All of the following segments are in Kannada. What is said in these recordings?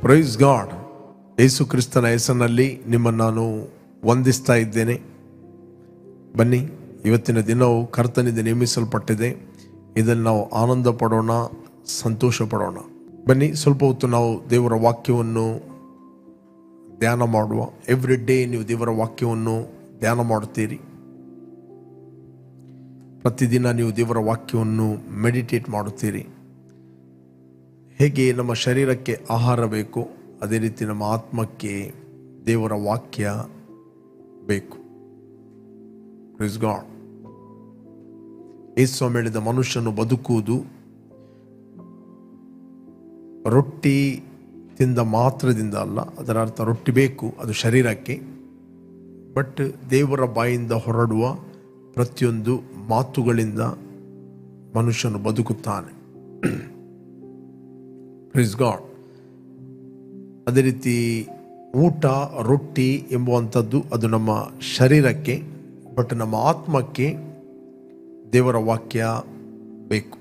Praise God. ಯೇಸು ಕ್ರಿಸ್ತನ ಹೆಸರಿನಲ್ಲಿ ನಿಮ್ಮನ್ನು ನಾನು ವಂದಿಸ್ತಾ ಇದ್ದೇನೆ. ಬನ್ನಿ, ಇವತ್ತಿನ ದಿನವು ಕರ್ತನಿಂದ ನೇಮಿಸಲ್ಪಟ್ಟಿದೆ. ಇದನ್ನು ನಾವು ಆನಂದ ಪಡೋಣ, ಸಂತೋಷ ಪಡೋಣ. ಬನ್ನಿ, ಸ್ವಲ್ಪ ಹೊತ್ತು ನಾವು ದೇವರ ವಾಕ್ಯವನ್ನು ಧ್ಯಾನ ಮಾಡುವ. ಎವ್ರಿ ಡೇ ನೀವು ದೇವರ ವಾಕ್ಯವನ್ನು ಧ್ಯಾನ ಮಾಡುತ್ತೀರಿ. ಪ್ರತಿದಿನ ನೀವು ದೇವರ ವಾಕ್ಯವನ್ನು ಮೆಡಿಟೇಟ್ ಮಾಡುತ್ತೀರಿ. ಹೇಗೆ ನಮ್ಮ ಶರೀರಕ್ಕೆ ಆಹಾರ ಬೇಕು, ಅದೇ ರೀತಿ ನಮ್ಮ ಆತ್ಮಕ್ಕೆ ದೇವರ ವಾಕ್ಯ ಬೇಕು. Praise God. ಯೇಸು ಹೇಳಿದ ಮನುಷ್ಯನು ಬದುಕುವುದು ರೊಟ್ಟಿ ತಿಂದ ಮಾತ್ರದಿಂದ ಅಲ್ಲ. ಅದರ ಅರ್ಥ ರೊಟ್ಟಿ ಬೇಕು, ಅದು ಶರೀರಕ್ಕೆ. ಬಟ್ ದೇವರ ಬಾಯಿಂದ ಹೊರಡುವ ಪ್ರತಿಯೊಂದು ಮಾತುಗಳಿಂದ ಮನುಷ್ಯನು ಬದುಕುತ್ತಾನೆ. Praise God. ಅದೇ ರೀತಿ ಊಟ, ರೊಟ್ಟಿ ಎಂಬುವಂಥದ್ದು ಅದು ನಮ್ಮ ಶರೀರಕ್ಕೆ. ಬಟ್ ನಮ್ಮ ಆತ್ಮಕ್ಕೆ ದೇವರ ವಾಕ್ಯ ಬೇಕು.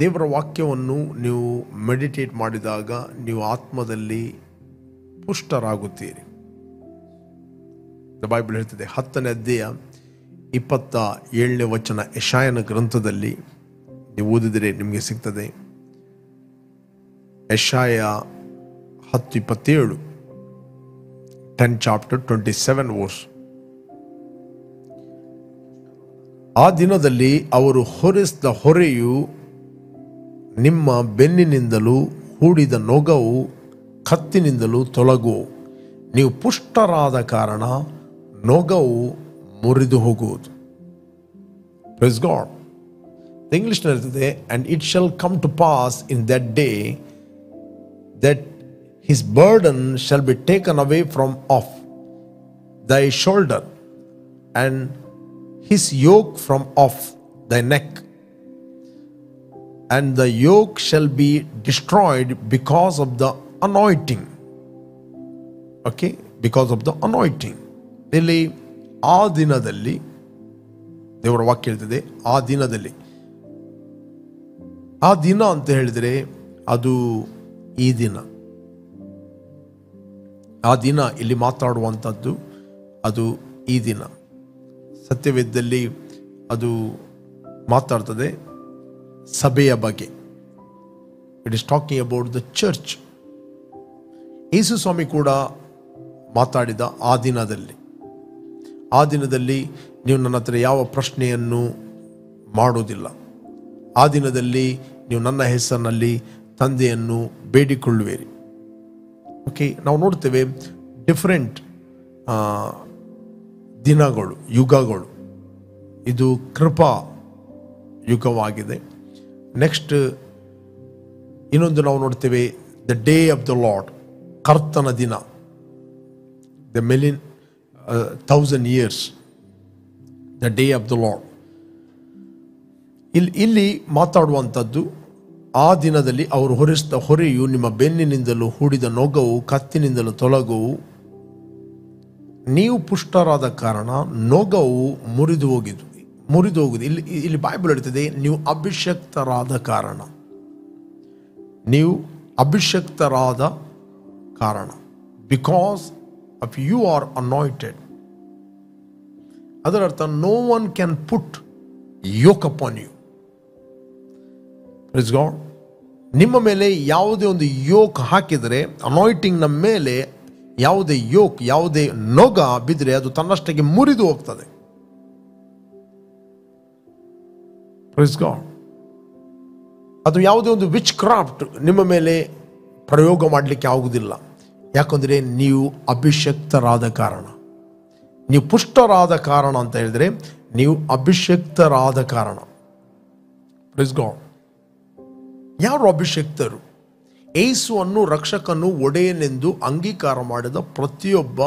ದೇವರ ವಾಕ್ಯವನ್ನು ನೀವು ಮೆಡಿಟೇಟ್ ಮಾಡಿದಾಗ ನೀವು ಆತ್ಮದಲ್ಲಿ ಪುಷ್ಟರಾಗುತ್ತೀರಿ. ಬೈಬಲ್ ಹೇಳ್ತದೆ, 10ನೇ ಅಧ್ಯಾಯ 27ನೇ ವಚನ ಯೆಶಾಯನ ಗ್ರಂಥದಲ್ಲಿ ನೀವು ಓದಿದರೆ ನಿಮಗೆ ಸಿಗ್ತದೆ. ಯೆಶಾಯ 10:27, 10 chapter 27 verse. ಆ ದಿನದಲ್ಲಿ ಅವರು ಹೊರಿಸಿದ ಹೊರೆಯು ನಿಮ್ಮ ಬೆನ್ನಿನಿಂದಲೂ ಹೂಡಿದ ನೊಗವು ಕತ್ತಿನಿಂದಲೂ ತೊಲಗುವು. ನೀವು ಪುಷ್ಟರಾದ ಕಾರಣ ನೊಗವು ಮುರಿದು ಹೋಗುವುದು. Praise God. ಇಂಗ್ಲಿಷ್ನಲ್ಲಿ ಇರ್ತದೆ, and it shall come to pass in that day that his burden shall be taken away from off thy shoulder and his yoke from off thy neck, and the yoke shall be destroyed because of the anointing. Okay, because of the anointing. ಇಲ್ಲಿ ಆ ದಿನದಲ್ಲಿ ದೇವರ ವಾಕ್ಯ ಹೇಳ್ತದೆ, ಆ ದಿನದಲ್ಲಿ. ಆ ದಿನ ಅಂತ ಹೇಳಿದರೆ ಅದು ಈ ದಿನ. ಆ ದಿನ ಇಲ್ಲಿ ಮಾತಾಡುವಂಥದ್ದು ಅದು ಈ ದಿನ. ಸತ್ಯವೇದದಲ್ಲಿ ಅದು ಮಾತಾಡ್ತದೆ ಸಭೆಯ ಬಗ್ಗೆ. It is talking about the church. Yesu ಸ್ವಾಮಿ ಕೂಡ ಮಾತಾಡಿದ ಆ ದಿನದಲ್ಲಿ. ಆ ದಿನದಲ್ಲಿ ನೀವು ನನ್ನ ಹತ್ರ ಯಾವ ಪ್ರಶ್ನೆಯನ್ನು ಮಾಡೋದಿಲ್ಲ. ಆ ದಿನದಲ್ಲಿ ನೀವು ನನ್ನ ಹೆಸರಿನಲ್ಲಿ ತಂದೆಯನ್ನು ಬೇಡಿಕೊಳ್ಳುವಿರಿ. ಓಕೆ, ನಾವು ನೋಡ್ತೇವೆ ಡಿಫರೆಂಟ್ ದಿನಗಳು, ಯುಗಗಳು. ಇದು ಕೃಪಾ ಯುಗವಾಗಿದೆ. ನೆಕ್ಸ್ಟ್ ಇನ್ನೊಂದು ನಾವು ನೋಡ್ತೇವೆ, the day of the lord, ಕರ್ತನ ದಿನ. The 1,000 years, the day of the lord. ಇಲ್ಲಿ ಮಾತಾಡುವಂಥದ್ದು ಆ ದಿನದಲ್ಲಿ ಅವರು ಹೊರಿಸಿದ ಹೊರೆಯು ನಿಮ್ಮ ಬೆನ್ನಿನಿಂದಲೂ ಹೂಡಿದ ನೊಗವು ಕತ್ತಿನಿಂದಲೂ ತೊಲಗುವು. ನೀವು ಪುಷ್ಟರಾದ ಕಾರಣ ನೊಗವು ಮುರಿದು ಹೋಗುವುದು. ಇಲ್ಲಿ ಬೈಬಲ್ ಹೇಳ್ತದೆ, ನೀವು ಅಭಿಷಕ್ತರಾದ ಕಾರಣ. ನೀವು ಅಭಿಷಕ್ತರಾದ ಕಾರಣ. Because of you are anointed. ಅದರ ಅರ್ಥ no one can put yoke upon you. Praise God. ನಿಮ್ಮ ಮೇಲೆ ಯಾವುದೇ ಒಂದು ಯೋಕ್ ಹಾಕಿದರೆ, ಅನಾಯಿಂಟಿಂಗ್ ನಮ್ಮ ಮೇಲೆ ಯಾವುದೇ ಯೋಕ್, ಯಾವುದೇ ನೊಗ ಬಿದ್ದರೆ ಅದು ತನ್ನಷ್ಟಕ್ಕೆ ಮುರಿದು ಹೋಗ್ತದೆ. Praise God. ಅದು ಯಾವುದೇ ಒಂದು ವಿಚ್ ಕ್ರಾಫ್ಟ್ ನಿಮ್ಮ ಮೇಲೆ ಪ್ರಯೋಗ ಮಾಡಲಿಕ್ಕೆ ಆಗುವುದಿಲ್ಲ. ಯಾಕಂದರೆ ನೀವು ಅಭಿಷಕ್ತರಾದ ಕಾರಣ. ನೀವು ಪುಷ್ಟರಾದ ಕಾರಣ ಅಂತ ಹೇಳಿದರೆ ನೀವು ಅಭಿಷಕ್ತರಾದ ಕಾರಣ. Praise God. ಯಾರು ಅಭಿಷಕ್ತರು? ಯೇಸುವನ್ನು ರಕ್ಷಕನು ಒಡೆಯನೆಂದು ಅಂಗೀಕಾರ ಮಾಡಿದ ಪ್ರತಿಯೊಬ್ಬ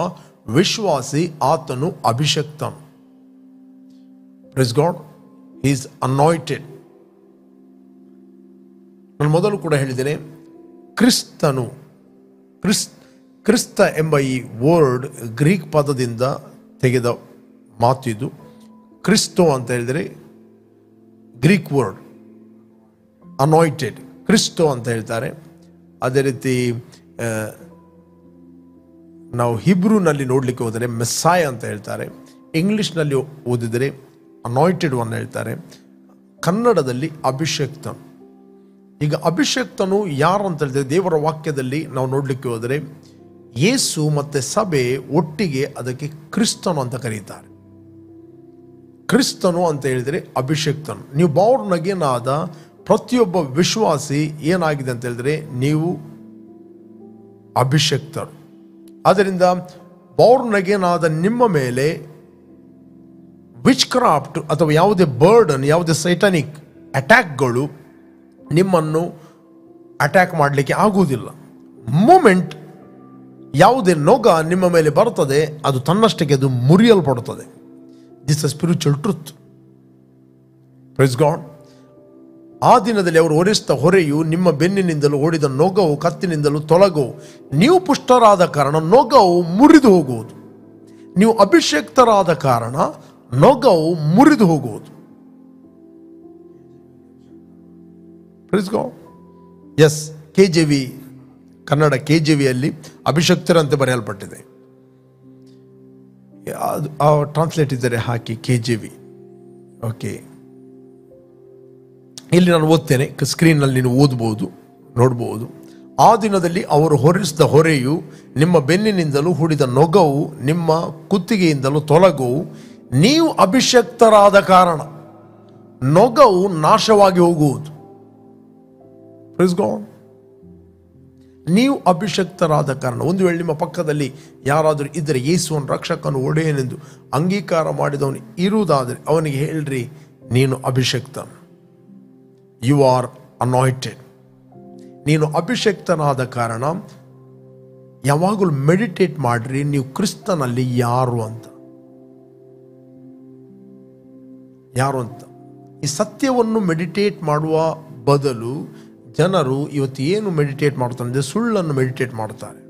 ವಿಶ್ವಾಸಿ ಆತನು ಅಭಿಷಕ್ತನು. Praise God. He is anointed. ನಾನು ಮೊದಲು ಕೂಡ ಹೇಳಿದ್ದೇನೆ, ಕ್ರಿಸ್ತನು, ಕ್ರಿಸ್ತ ಎಂಬ ಈ ವರ್ಡ್ ಗ್ರೀಕ್ ಪದದಿಂದ ತೆಗೆದ ಮಾತು ಇದು. ಕ್ರಿಸ್ತೋ ಅಂತ ಹೇಳಿದರೆ ಗ್ರೀಕ್ ವರ್ಡ್. ಅನಾಯಿಂಟೆಡ್, ಕ್ರಿಸ್ಟೋ ಅಂತ ಹೇಳ್ತಾರೆ. ಅದೇ ರೀತಿ ನಾವು ಹಿಬ್ರೂನಲ್ಲಿ ನೋಡಲಿಕ್ಕೆ ಹೋದರೆ ಮೆಸ್ಸಾಯ ಅಂತ ಹೇಳ್ತಾರೆ. ಇಂಗ್ಲಿಷ್ನಲ್ಲಿ ಓದಿದರೆ ಅನಾಯ್ಟೆಡ್ ಒನ್ ಹೇಳ್ತಾರೆ. ಕನ್ನಡದಲ್ಲಿ ಅಭಿಷೇಕ್ತನು. ಈಗ ಅಭಿಷೇಕ್ತನು ಯಾರು ಅಂತ ಹೇಳಿದ್ರೆ, ದೇವರ ವಾಕ್ಯದಲ್ಲಿ ನಾವು ನೋಡಲಿಕ್ಕೆ ಹೋದರೆ ಯೇಸು ಮತ್ತು ಸಭೆ ಒಟ್ಟಿಗೆ ಅದಕ್ಕೆ ಕ್ರಿಸ್ತನು ಅಂತ ಕರೀತಾರೆ. ಕ್ರಿಸ್ತನು ಅಂತ ಹೇಳಿದರೆ ಅಭಿಷೇಕ್ತನು. ನೀವು ಬಾರ್ನ್ ಅಗೇನ್ ಆದ ಪ್ರತಿಯೊಬ್ಬ ವಿಶ್ವಾಸಿ ಏನಾಗಿದೆ ಅಂತ ಹೇಳಿದ್ರೆ, ನೀವು ಅಭಿಷೇಕ್ತರು. ಆದ್ದರಿಂದ ಬಾರ್ನ್ ಅಗೇನ್ ಆದ ನಿಮ್ಮ ಮೇಲೆ ವಿಚ್ ಕ್ರಾಫ್ಟ್ ಅಥವಾ ಯಾವುದೇ ಬರ್ಡನ್, ಯಾವುದೇ ಸೈಟಾನಿಕ್ ಅಟ್ಯಾಕ್ಗಳು ನಿಮ್ಮನ್ನು ಅಟ್ಯಾಕ್ ಮಾಡಲಿಕ್ಕೆ ಆಗುವುದಿಲ್ಲ. ಮೂಮೆಂಟ್ ಯಾವುದೇ ನೊಗ ನಿಮ್ಮ ಮೇಲೆ ಬರ್ತದೆ, ಅದು ತನ್ನಷ್ಟಕ್ಕೆ ಅದು ಮುರಿಯಲ್ಪಡುತ್ತದೆ. This a spiritual truth. Praise God. ಆ ದಿನದಲ್ಲಿ ಅವರು ಹೊರಿಸಿದ ಹೊರೆಯು ನಿಮ್ಮ ಬೆನ್ನಿನಿಂದಲೂ ಓಡಿದ ನೊಗವು ಕತ್ತಿನಿಂದಲೂ ತೊಲಗವು. ನೀವು ಪುಷ್ಟರಾದ ಕಾರಣ ನೊಗವು ಮುರಿದು ಹೋಗುವುದು. ನೀವು ಅಭಿಷೇಕ್ತರಾದ ಕಾರಣ ನೊಗವು ಮುರಿದು ಹೋಗುವುದು. Praise God. Yes, KJV Kannada KJVಯಲ್ಲಿ ಅಭಿಷಕ್ತರಂತೆ ಬರೆಯಲ್ಪಟ್ಟಿದೆ. ಟ್ರಾನ್ಸ್ಲೇಟ್ ಇದ್ದರೆ ಹಾಕಿ KJV. ಓಕೆ, ಇಲ್ಲಿ ನಾನು ಓದ್ತೇನೆ, ಸ್ಕ್ರೀನ್ನಲ್ಲಿ ನೀವು ಓದ್ಬೋದು, ನೋಡ್ಬೋದು. ಆ ದಿನದಲ್ಲಿ ಅವರು ಹೊರಿಸಿದ ಹೊರೆಯು ನಿಮ್ಮ ಬೆನ್ನಿನಿಂದಲೂ ಹೂಡಿದ ನೊಗವು ನಿಮ್ಮ ಕುತ್ತಿಗೆಯಿಂದಲೂ ತೊಲಗುವು. ನೀವು ಅಭಿಷಕ್ತರಾದ ಕಾರಣ ನೊಗವು ನಾಶವಾಗಿ ಹೋಗುವುದು. Praise god. ನೀವು ಅಭಿಷಕ್ತರಾದ ಕಾರಣ. ಒಂದು ವೇಳೆ ನಿಮ್ಮ ಪಕ್ಕದಲ್ಲಿ ಯಾರಾದರೂ ಇದ್ದರೆ, ಯೇಸುವನ್ನು ರಕ್ಷಕನು ಒಡೆಯನೆಂದು ಅಂಗೀಕಾರ ಮಾಡಿದವನು ಇರುವುದಾದರೆ ಅವನಿಗೆ ಹೇಳ್ರಿ, ನೀನು ಅಭಿಷಕ್ತನು. You are ಅನಾಯ್ಟೆಡ್. ನೀನು ಅಭಿಷಕ್ತನಾದ ಕಾರಣ ಯಾವಾಗಲೂ ಮೆಡಿಟೇಟ್ ಮಾಡ್ರಿ, ನೀವು ಕ್ರಿಸ್ತನಲ್ಲಿ ಯಾರು ಅಂತ. ಈ ಸತ್ಯವನ್ನು ಮೆಡಿಟೇಟ್ ಮಾಡುವ ಬದಲು ಜನರು ಇವತ್ತು ಏನು ಮೆಡಿಟೇಟ್ ಮಾಡ್ತಾರೆ ಅಂದರೆ, ಸುಳ್ಳನ್ನು ಮೆಡಿಟೇಟ್ ಮಾಡ್ತಾರೆ.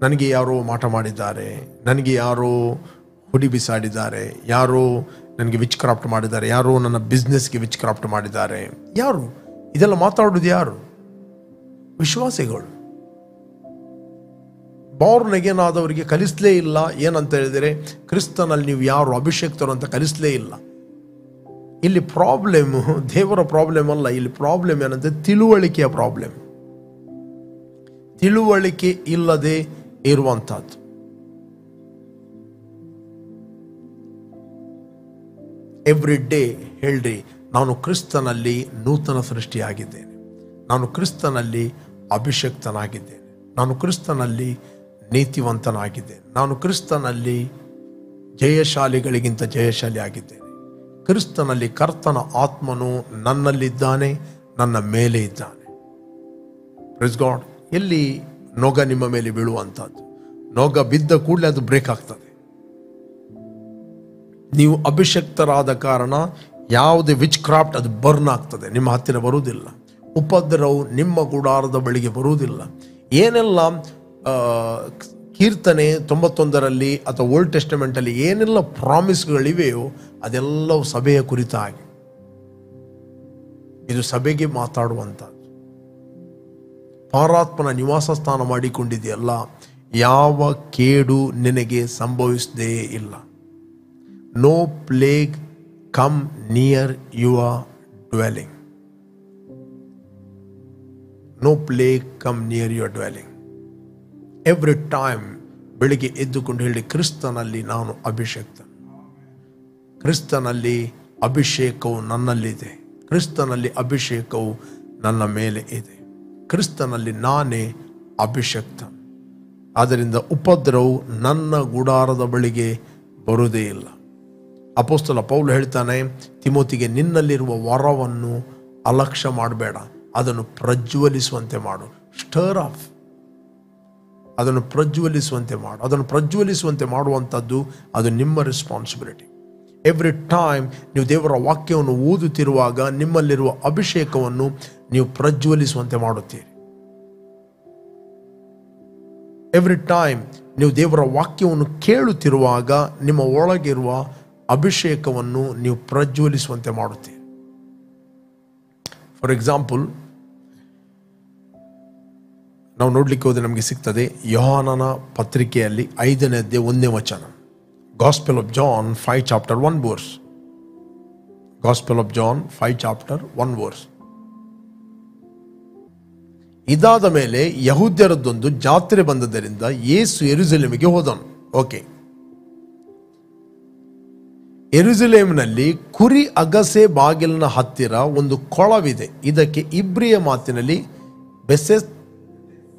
ನನಗೆ ಯಾರೋ ಮಾಟ ಮಾಡಿದ್ದಾರೆ, ನನಗೆ ಯಾರೋ ಹುಡಿ ಬಿಸಾಡಿದ್ದಾರೆ, ಯಾರೋ ನನಗೆ ವಿಚ್ ಕ್ರಾಫ್ಟ್ ಮಾಡಿದ್ದಾರೆ, ಯಾರೋ ನನ್ನ ಬಿಸ್ನೆಸ್ಗೆ ವಿಚ್ ಕ್ರಾಫ್ಟ್ ಮಾಡಿದ್ದಾರೆ. ಯಾರು ಇದೆಲ್ಲ ಮಾತಾಡೋದು? ಯಾರು? ವಿಶ್ವಾಸಿಗಳು. ಬಾರ್ನ್ ಅಗೇನ್ ಆದವರಿಗೆ ಕಲಿಸಲೇ ಇಲ್ಲ. ಏನಂತ ಹೇಳಿದರೆ, ಕ್ರಿಸ್ತನಲ್ಲಿ ನೀವು ಯಾರು ಅಭಿಷೇಕ್ತರು ಅಂತ ಕಲಿಸಲೇ ಇಲ್ಲ. ಇಲ್ಲಿ ಪ್ರಾಬ್ಲಮ್ ದೇವರ ಪ್ರಾಬ್ಲಮ್ ಅಲ್ಲ. ಇಲ್ಲಿ ಪ್ರಾಬ್ಲಮ್ ಏನಂದ್ರೆ ತಿಳುವಳಿಕೆಯ ಪ್ರಾಬ್ಲಮ್. ತಿಳುವಳಿಕೆ ಇಲ್ಲದೆ ಇರುವಂತಹದ್ದು. ಎವ್ರಿ ಡೇ ಹೇಳ್ರಿ, ನಾನು ಕ್ರಿಸ್ತನಲ್ಲಿ ನೂತನ ಸೃಷ್ಟಿಯಾಗಿದ್ದೇನೆ, ನಾನು ಕ್ರಿಸ್ತನಲ್ಲಿ ಅಭಿಷಕ್ತನಾಗಿದ್ದೇನೆ, ನಾನು ಕ್ರಿಸ್ತನಲ್ಲಿ ನೀತಿವಂತನಾಗಿದ್ದೇನೆ, ನಾನು ಕ್ರಿಸ್ತನಲ್ಲಿ ಜಯಶಾಲಿಗಳಿಗಿಂತ ಜಯಶಾಲಿ ಆಗಿದ್ದೇನೆ, ಕ್ರಿಸ್ತನಲ್ಲಿ ಕರ್ತನ ಆತ್ಮನು ನನ್ನಲ್ಲಿದ್ದಾನೆ, ನನ್ನ ಮೇಲೆ ಇದ್ದಾನೆ. Praise God. ಎಲ್ಲಿ ನೊಗ ನಿಮ್ಮ ಮೇಲೆ ಬೀಳುವಂಥದ್ದು? ನೊಗ ಬಿದ್ದ ಕೂಡಲೇ ಅದು ಬ್ರೇಕ್ ಆಗ್ತದೆ. ನೀವು ಅಭಿಷಕ್ತರಾದ ಕಾರಣ ಯಾವುದೇ ವಿಚ್ ಕ್ರಾಫ್ಟ್ ಅದು ಬರ್ನ್ ಆಗ್ತದೆ, ನಿಮ್ಮ ಹತ್ತಿರ ಬರುವುದಿಲ್ಲ. ಉಪದ್ರವವು ನಿಮ್ಮ ಗುಡಾರದ ಬಳಿಗೆ ಬರುವುದಿಲ್ಲ. ಏನೆಲ್ಲ ಕೀರ್ತನೆ 91ರಲ್ಲಿ ಅಥವಾ ಓಲ್ಡ್ ಟೆಸ್ಟಮೆಂಟಲ್ಲಿ ಏನೆಲ್ಲ ಪ್ರಾಮಿಸ್ಗಳಿವೆಯೋ ಅದೆಲ್ಲವೂ ಸಭೆಯ ಕುರಿತಾಗಿ. ಇದು ಸಭೆಗೆ ಮಾತಾಡುವಂಥದ್ದು. ಪರಾತ್ಮನ ನಿವಾಸ ಸ್ಥಾನ ಮಾಡಿಕೊಂಡಿದೆಯಲ್ಲ, ಯಾವ ಕೇಡು ನಿನಗೆ ಸಂಭವಿಸದೇ ಇಲ್ಲ. No plague come near your dwelling. No plague come near your dwelling. Every time ಬೆಳಿಗ್ಗೆ ಎದ್ದುಕೊಂಡು ಹೇಳಿ, ಕ್ರಿಸ್ತನಲ್ಲಿ ನಾನು ಅಭಿಷೇಕ್ತ, ಕ್ರಿಸ್ತನಲ್ಲಿ ಅಭಿಷೇಕವು ನನ್ನಲ್ಲಿದೆ, ಕ್ರಿಸ್ತನಲ್ಲಿ ಅಭಿಷೇಕವು ನನ್ನ ಮೇಲೆ ಇದೆ, ಕ್ರಿಸ್ತನಲ್ಲಿ ನಾನೇ ಅಭಿಷೇಕ್ತ. ಆದ್ದರಿಂದ ಉಪದ್ರವವು ನನ್ನ ಗುಡಾರದ ಬಳಿಗೆ ಬರುವುದೇ ಇಲ್ಲ. ಅಪೊಸ್ತಲ ಪೌಲ ಹೇಳ್ತಾನೆ ತಿಮೋತಿಗೆ, ನಿನ್ನಲ್ಲಿರುವ ವರವನ್ನು ಅಲಕ್ಷ್ಯ ಮಾಡಬೇಡ, ಅದನ್ನು ಪ್ರಜ್ವಲಿಸುವಂತೆ ಮಾಡು. ಸ್ಟರ್ ಆಫ್, ಅದನ್ನು ಪ್ರಜ್ವಲಿಸುವಂತೆ ಮಾಡು. ಅದನ್ನು ಪ್ರಜ್ವಲಿಸುವಂತೆ ಮಾಡುವಂಥದ್ದು ಅದು ನಿಮ್ಮ ರೆಸ್ಪಾನ್ಸಿಬಿಲಿಟಿ. ಎವ್ರಿ ಟೈಮ್ ನೀವು ದೇವರ ವಾಕ್ಯವನ್ನು ಓದುತ್ತಿರುವಾಗ ನಿಮ್ಮಲ್ಲಿರುವ ಅಭಿಷೇಕವನ್ನು ನೀವು ಪ್ರಜ್ವಲಿಸುವಂತೆ ಮಾಡುತ್ತೀರಿ. ಎವ್ರಿ ಟೈಮ್ ನೀವು ದೇವರ ವಾಕ್ಯವನ್ನು ಕೇಳುತ್ತಿರುವಾಗ ನಿಮ್ಮ ಒಳಗಿರುವ ಅಭಿಷೇಕವನ್ನು ನೀವು ಪ್ರಜ್ವಲಿಸುವಂತೆ ಮಾಡುತ್ತೀರಿ. ಫಾರ್ ಎಕ್ಸಾಂಪಲ್, ನಾವು ನೋಡ್ಲಿಕ್ಕೆ ಹೋದ್ರೆ ನಮಗೆ ಸಿಗ್ತದೆ ಯೋಹಾನನ ಪತ್ರಿಕೆಯಲ್ಲಿ 5ನೇ ಅಧ್ಯಾಯ 1ನೇ ವಚನ. Gospel of John 5 chapter 1 verse. Gospel of John 5 chapter 1 verse. ಇದಾದ ಮೇಲೆ ಯಹೂದ್ಯರದ್ದೊಂದು ಜಾತ್ರೆ ಬಂದದರಿಂದ ಯೇಸು ಯೆರೂಸಲೇಮಿಗೆ ಹೋದನು. ಓಕೆ, ಯೆರೂಸಲೇಮಿನಲ್ಲಿ ಕುರಿ ಅಗಸೆ ಬಾಗಿಲಿನ ಹತ್ತಿರ ಒಂದು ಕೊಳವಿದೆ. ಇದಕ್ಕೆ ಇಬ್ರಿಯ ಮಾತಿನಲ್ಲಿ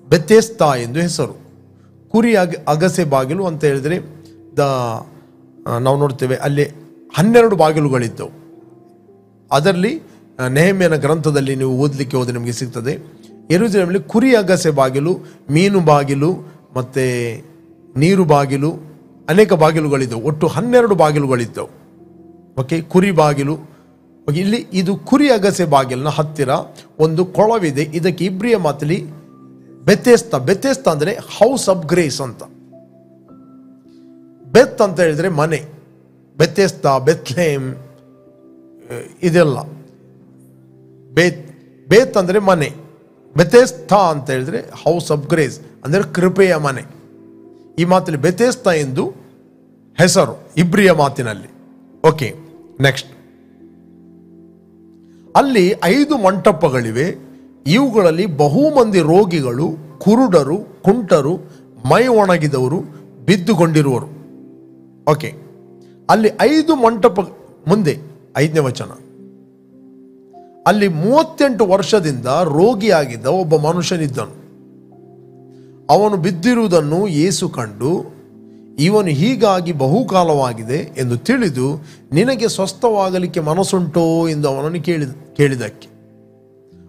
ಬೆಥೆಸ್ದಾ ಎಂದು ಹೆಸರು. ಕುರಿ ಅಗಸೆ ಬಾಗಿಲು ಅಂತ ಹೇಳಿದ್ರೆ ನಾವು ನೋಡ್ತೇವೆ ಅಲ್ಲಿ 12 ಬಾಗಿಲುಗಳಿದ್ದವು. ಅದರಲ್ಲಿ ನೆಹಮ್ಯನ ಗ್ರಂಥದಲ್ಲಿ ನೀವು ಓದಲಿಕ್ಕೆ ಹೋದರೆ ನಿಮಗೆ ಸಿಗ್ತದೆ ಯೆರೂಸಲೇಮಲ್ಲಿ ಕುರಿ ಅಗಸೆ ಬಾಗಿಲು, ಮೀನು ಬಾಗಿಲು ಮತ್ತು ನೀರು ಬಾಗಿಲು, ಅನೇಕ ಬಾಗಿಲುಗಳಿದ್ದವು. ಒಟ್ಟು 12 ಬಾಗಿಲುಗಳಿದ್ದವು. ಓಕೆ, ಕುರಿ ಬಾಗಿಲು. ಇಲ್ಲಿ ಇದು ಕುರಿ ಅಗಸೆ ಬಾಗಿಲಿನ ಹತ್ತಿರ ಒಂದು ಕೊಳವಿದೆ. ಇದಕ್ಕೆ ಇಬ್ರಿಯ ಮಾತಲ್ಲಿ ಬೆಥೆಸ್ದಾ ಅಂದರೆ ಹೌಸ್ ಆಫ್ ಗ್ರೇಸ್ ಅಂತ. ಬೆತ್ ಅಂತ ಹೇಳಿದ್ರೆ ಮನೆ, ಬೆಥೆಸ್ದಾ, ಬೆತ್ಲೆಹೇಮ್ ಇದೆಲ್ಲ. ಬೇತ್ ಅಂದರೆ ಮನೆ, ಬೆಥೆಸ್ದಾ ಅಂತ ಹೇಳಿದ್ರೆ ಹೌಸ್ ಆಫ್ ಗ್ರೇಸ್ ಅಂದರೆ ಕೃಪೆಯ ಮನೆ. ಈ ಮಾತಲ್ಲಿ ಬೆಥೆಸ್ದಾ ಎಂದು ಹೆಸರು ಇಬ್ರಿಯ ಮಾತಿನಲ್ಲಿ. Okay, next. ಅಲ್ಲಿ 5 ಮಂಟಪಗಳಿವೆ. ಇವುಗಳಲ್ಲಿ ಬಹುಮಂದಿ ರೋಗಿಗಳು, ಕುರುಡರು, ಕುಂಟರು, ಮೈ ಒಣಗಿದವರು, ಬಿದ್ದುಕೊಂಡಿರುವರು. ಓಕೆ, ಅಲ್ಲಿ 5 ಮಂಟಪ ಮುಂದೆ 5ನೇ ವಚನ. ಅಲ್ಲಿ 38 ವರ್ಷದಿಂದ ರೋಗಿಯಾಗಿದ್ದ ಒಬ್ಬ ಮನುಷ್ಯನಿದ್ದನು. ಅವನು ಬಿದ್ದಿರುವುದನ್ನು ಯೇಸು ಕಂಡು, ಇವನು ಹೀಗಾಗಿ ಬಹುಕಾಲವಾಗಿದೆ ಎಂದು ತಿಳಿದು, ನಿನಗೆ ಸ್ವಸ್ಥವಾಗಲಿಕ್ಕೆ ಮನಸ್ಸುಂಟೋ ಎಂದು ಅವನನ್ನು ಕೇಳಿದಕ್ಕೆ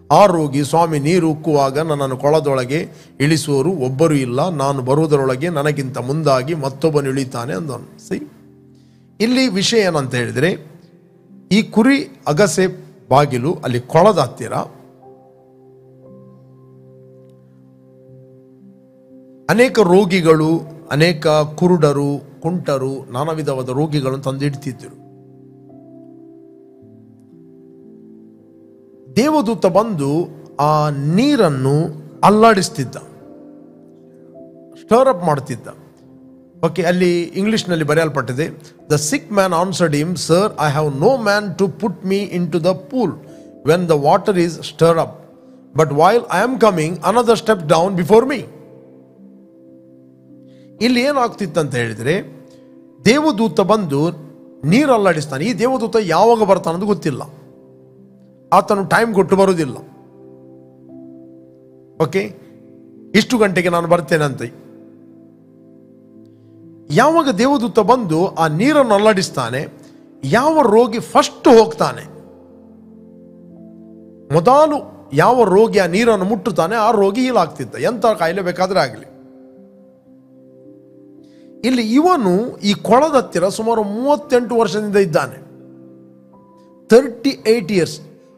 ಆ ರೋಗಿ, ಸ್ವಾಮಿ, ನೀರು ಉಕ್ಕುವಾಗ ನನ್ನನ್ನು ಕೊಳದೊಳಗೆ ಇಳಿಸುವವರು ಒಬ್ಬರು ಇಲ್ಲ. ನಾನು ಬರುವುದರೊಳಗೆ ನನಗಿಂತ ಮುಂದಾಗಿ ಮತ್ತೊಬ್ಬನು ಇಳಿತಾನೆ ಅಂದನು. ಇಲ್ಲಿ ವಿಷಯ ಏನಂತ ಹೇಳಿದರೆ, ಈ ಕುರಿ ಅಗಸೆ ಬಾಗಿಲು ಅಲ್ಲಿ ಕೊಳದ ಹತ್ತಿರ ಅನೇಕ ರೋಗಿಗಳು, ಅನೇಕ ಕುರುಡರು, ಕುಂಟರು, ನಾನಾ ವಿಧವಾದ ರೋಗಿಗಳನ್ನು ತಂದಿಡ್ತಿದ್ದರು. ದೇವದೂತ ಬಂದು ಆ ನೀರನ್ನು ಅಲ್ಲಾಡಿಸ್ತಿದ್ದ, ಸ್ಟರ್ ಅಪ್ ಮಾಡ್ತಿದ್ದ. ಓಕೆ, ಅಲ್ಲಿ ಇಂಗ್ಲಿಷ್ನಲ್ಲಿ ಬರೆಯಲ್ಪಟ್ಟಿದೆ, the sick man answered him, sir, I have no man to put me into the pool when the water is stir up, but while I am coming another step down before me. ಇಲ್ಲಿ ಏನಾಗ್ತಿತ್ತಂತ ಹೇಳಿದ್ರೆ, ದೇವದೂತ ಬಂದು ನೀರು ಅಲ್ಲಾಡಿಸ್ತಾನೆ. ಈ ದೇವದೂತ ಯಾವಾಗ ಬರ್ತಾನಂದು ಗೊತ್ತಿಲ್ಲ, ಆತನು ಟೈಮ್ ಕೊಟ್ಟು ಬರುವುದಿಲ್ಲ. ಓಕೆ, ಇಷ್ಟು ಗಂಟೆಗೆ ನಾನು ಬರ್ತೇನೆ ಅಂತ. ಯಾವಾಗ ದೇವದೂತ ಬಂದು ಆ ನೀರನ್ನು ಅಲ್ಲಾಡಿಸ್ತಾನೆ, ಯಾವ ರೋಗಿ ಫಸ್ಟ್ ಹೋಗ್ತಾನೆ, ಮೊದಲು ಯಾವ ರೋಗಿ ಆ ನೀರನ್ನು ಮುಟ್ಟುತ್ತಾನೆ ಆ ರೋಗಿ ಹೀಲಾಗ್ತಿದ್ದ, ಎಂಥ ಕಾಯಿಲೆ ಬೇಕಾದ್ರೆ ಆಗಲಿ. ಇಲ್ಲಿ ಇವನು ಈ ಕೊಳದ ಹತ್ತಿರ ಸುಮಾರು 38 ವರ್ಷದಿಂದ ಇದ್ದಾನೆ, 38 ಇಯರ್ಸ್.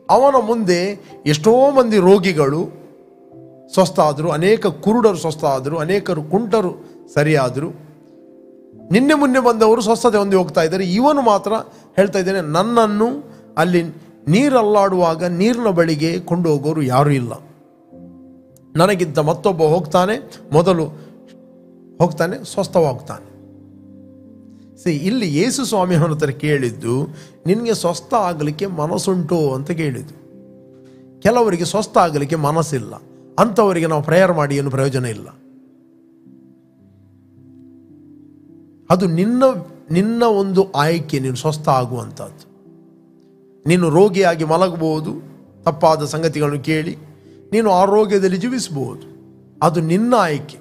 ಅವನ ಮುಂದೆ ಎಷ್ಟೋ ಮಂದಿ ರೋಗಿಗಳು ಸ್ವಸ್ಥ ಆದರು, ಅನೇಕ ಕುರುಡರು ಸ್ವಸ್ಥ ಆದರು, ಅನೇಕರು ಕುಂಟರು ಸರಿಯಾದರು, ನಿನ್ನೆ ಮೊನ್ನೆ ಬಂದವರು ಸ್ವಸ್ಥತೆ ಹೊಂದಿ ಹೋಗ್ತಾ ಇದ್ದಾರೆ. ಇವನು ಮಾತ್ರ ಹೇಳ್ತಾ ಇದ್ದಾನೆ, ನನ್ನನ್ನು ಅಲ್ಲಿ ನೀರಲ್ಲಾಡುವಾಗ ನೀರಿನ ಬಳಿಗೆ ಕೊಂಡು ಹೋಗೋರು ಯಾರೂ ಇಲ್ಲ, ನನಗಿಂತ ಮತ್ತೊಬ್ಬ ಹೋಗ್ತಾನೆ, ಮೊದಲು ಹೋಗ್ತಾನೆ, ಸ್ವಸ್ಥವಾಗ್ತಾನೆ. ಇಲ್ಲಿ ಯೇಸು ಸ್ವಾಮಿ ಅವನ ಹತ್ರ ಕೇಳಿದ್ದು, ನಿನಗೆ ಸ್ವಸ್ಥ ಆಗಲಿಕ್ಕೆ ಮನಸ್ಸುಂಟು ಅಂತ ಕೇಳಿದ್ದು. ಕೆಲವರಿಗೆ ಸ್ವಸ್ಥ ಆಗಲಿಕ್ಕೆ ಮನಸ್ಸಿಲ್ಲ, ಅಂಥವರಿಗೆ ನಾವು ಪ್ರೇಯರ್ ಮಾಡಿ ಏನು ಪ್ರಯೋಜನ ಇಲ್ಲ. ಅದು ನಿನ್ನ ಒಂದು ಆಯ್ಕೆ, ನೀನು ಸ್ವಸ್ಥ ಆಗುವಂಥದ್ದು. ನೀನು ರೋಗಿಯಾಗಿ ಮಲಗಬಹುದು, ತಪ್ಪಾದ ಸಂಗತಿಗಳನ್ನು ಕೇಳಿ ನೀನು ಆರೋಗ್ಯದಲ್ಲಿ ಜೀವಿಸಬಹುದು, ಅದು ನಿನ್ನ ಆಯ್ಕೆ.